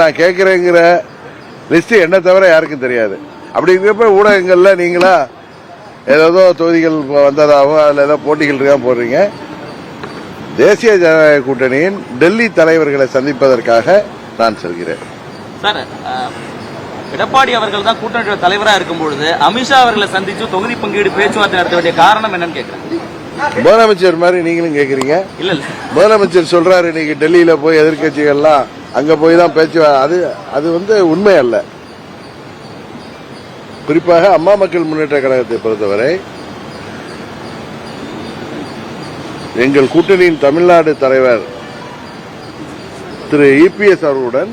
நான் கேட்கிறேங்கிற லிஸ்ட் என்ன தவிர யாருக்கும் தெரியாது. அப்படி இருக்கிறப்ப ஊடகங்கள்ல நீங்களா ஏதோ தொகுதிகள் வந்ததாகவும் அதுல ஏதோ போட்டிகள் இருக்கா போடுறீங்க. தேசிய ஜனநாயக கூட்டணியின் டெல்லி தலைவர்களை சந்திப்பதற்காக நான் செல்கிறேன். சார், எடப்பாடி அவர்கள் தான் கூட்டணி தலைவராக இருக்கும் பொழுது அமித்ஷா அவர்களை சந்திச்சு தொகுதி பங்கீடு பேச்சுவார்த்தை நடத்த வேண்டிய காரணம் என்னன்னு கேட்கிறேன். முதலமைச்சர் மாதிரி நீங்களும் கேக்குறீங்க. இல்ல இல்ல, முதலமைச்சர் சொல்றாரு இன்னைக்கு டெல்லியில போய் எதிர்கட்சிகள்லாம் அங்க போய் தான் பேச்சு. அது உண்மை அல்ல. குறிப்பாக அம்மா மக்கள் முன்னேற்ற கழகத்தை பொறுத்தவரை எங்கள் கூட்டணியின் தமிழ்நாடு தலைவர் திரு இபிஎஸ் அவர்களுடன்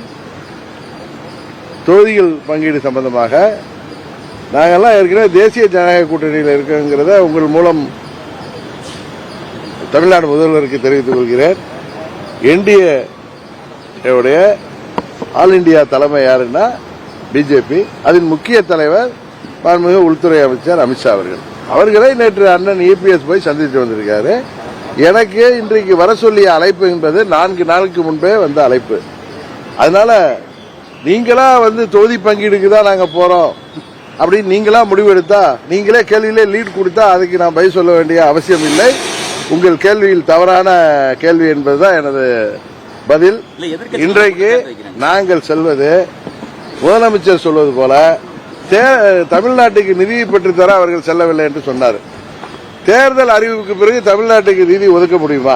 தொகுதிகள் பங்கீடு சம்பந்தமாக நாங்கெல்லாம் ஏற்கனவே தேசிய ஜனநாயக கூட்டணியில் இருக்கிறத உங்கள் மூலம் தமிழ்நாடு முதல்வருக்கு தெரிவித்துக் கொள்கிறேன். என்டிஏ ஆல் இண்டியா தலைமை யாருன்னா பிஜேபி. அதன் முக்கிய தலைவர் மாண்புமிகு உள்துறை அமைச்சர் அமித்ஷா அவர்களை நேற்று அண்ணன் இபிஎஸ் போய் சந்தித்து வந்திருக்காரு. எனக்கு இன்றைக்கு வர சொல்லிய அழைப்பு என்பது 4 நாளுக்கு முன்பே வந்த அழைப்பு. அதனால நீங்களா தொகுதி பங்கீடுக்கு தான் நாங்க போறோம் அப்படின்னு நீங்களா முடிவெடுத்தா, நீங்களே கேள்வியிலே லீட் கொடுத்தா அதுக்கு நான் பதில் சொல்ல வேண்டிய அவசியம் இல்லை. உங்கள் கேள்வியில் தவறான கேள்வி என்பதுதான் எனது பதில். இன்றைக்கு நாங்கள் செல்வது முதலமைச்சர் சொல்வது போல தமிழ்நாட்டுக்கு நிதி பெற்றுத்தர அவர்கள் செல்லவில்லை என்று சொன்னார். தேர்தல் அறிவிப்புக்கு பிறகு தமிழ்நாட்டுக்கு நிதி ஒதுக்க முடியுமா?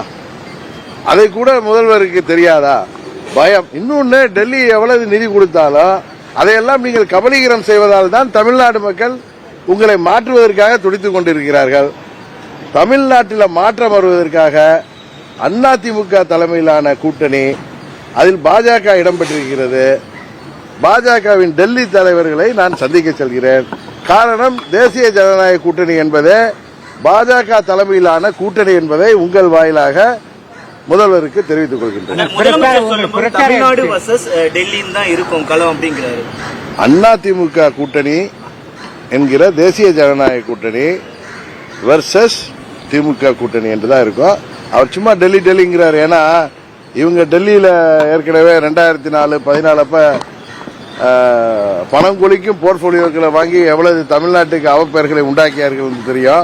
அதை கூட முதல்வருக்கு தெரியாதா? பயம். இன்னொன்னு, டெல்லி எவ்வளவு நிதி கொடுத்தாலும் அதையெல்லாம் நீங்கள் கபலீகரம் செய்வதால் தான் தமிழ்நாடு மக்கள் உங்களை மாற்றுவதற்காக துடித்துக் கொண்டிருக்கிறார்கள். தமிழ்நாட்டில் மாற்றம் வருவதற்காக அதிமுக தலைமையிலான கூட்டணி, அதில் பாஜக இடம்பெற்றிருக்கிறது. பாஜகவின் டெல்லி தலைவர்களை நான் சந்திக்க செல்கிறேன். காரணம், தேசிய ஜனநாயக கூட்டணி என்பது பாஜக தலைமையிலான கூட்டணி என்பதை உங்கள் வாயிலாக முதல்வருக்கு தெரிவித்துக் கொள்கின்றனர். தமிழ்நாடு வர்சஸ் டெல்லி தான் இருக்கும் களம் அப்படிங்கிறாரு. அதிமுக கூட்டணி என்கிற தேசிய ஜனநாயக கூட்டணி வர்சஸ் திமுக கூட்டணி என்றுதான் இருக்கும். அவர் சும்மா டெல்லிங்கிறார். ஏன்னா இவங்க டெல்லியில ஏற்கனவே 2014 அப்ப பணம் கொளிக்கும் போர்ட்போலியோக்களை வாங்கி எவ்வளவு தமிழ்நாட்டுக்கு அவப்பெயர்களை உண்டாக்கியார்கள் என்று தெரியும்.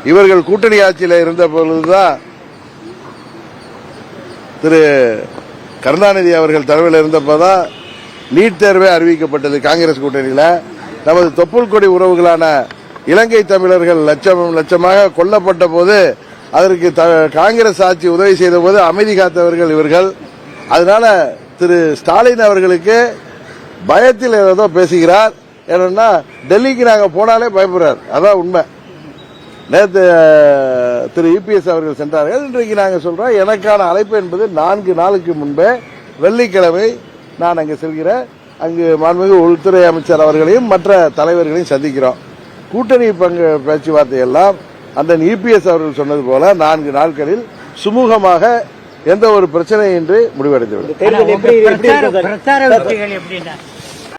இவர்கள் கூட்டணி ஆட்சியில் இருந்த பொழுதுதான் திரு கருணாநிதி அவர்கள் தலைமையில் இருந்தப்போதான் நீட் தேர்வே அறிவிக்கப்பட்டது. காங்கிரஸ் கூட்டணியில் நமது தொப்புள் கொடி உறவுகளான இலங்கை தமிழர்கள் லட்சமாக கொல்லப்பட்ட போது அதற்கு காங்கிரஸ் ஆட்சி உதவி செய்த போது அமைதி காத்தவர்கள் இவர்கள். அதனால திரு ஸ்டாலின் அவர்களுக்கு பயத்தில் ஏதோ பேசுகிறார். ஏன்னா டெல்லிக்கு நாங்க போனாலே பயப்படுறார். அதான் உண்மை. நேற்று திரு இபிஎஸ் அவர்கள் சென்றார்கள். இன்றைக்கு நாங்கள் சொல்றோம், எனக்கான அழைப்பு என்பது 4 நாளுக்கு முன்பே வெள்ளிக்கிழமை நான் அங்கு செல்கிறேன். அங்கு மாண்புமிகு உள்துறை அமைச்சர் அவர்களையும் மற்ற தலைவர்களையும் சந்திக்கிறோம். கூட்டணி பேச்சுவார்த்தை எல்லாம் அந்த இபிஎஸ் அவர்கள் சொன்னது போல 4 நாட்களில் சுமூகமாக எந்த ஒரு பிரச்சனையின்றி முடிவடைந்துவிடும்.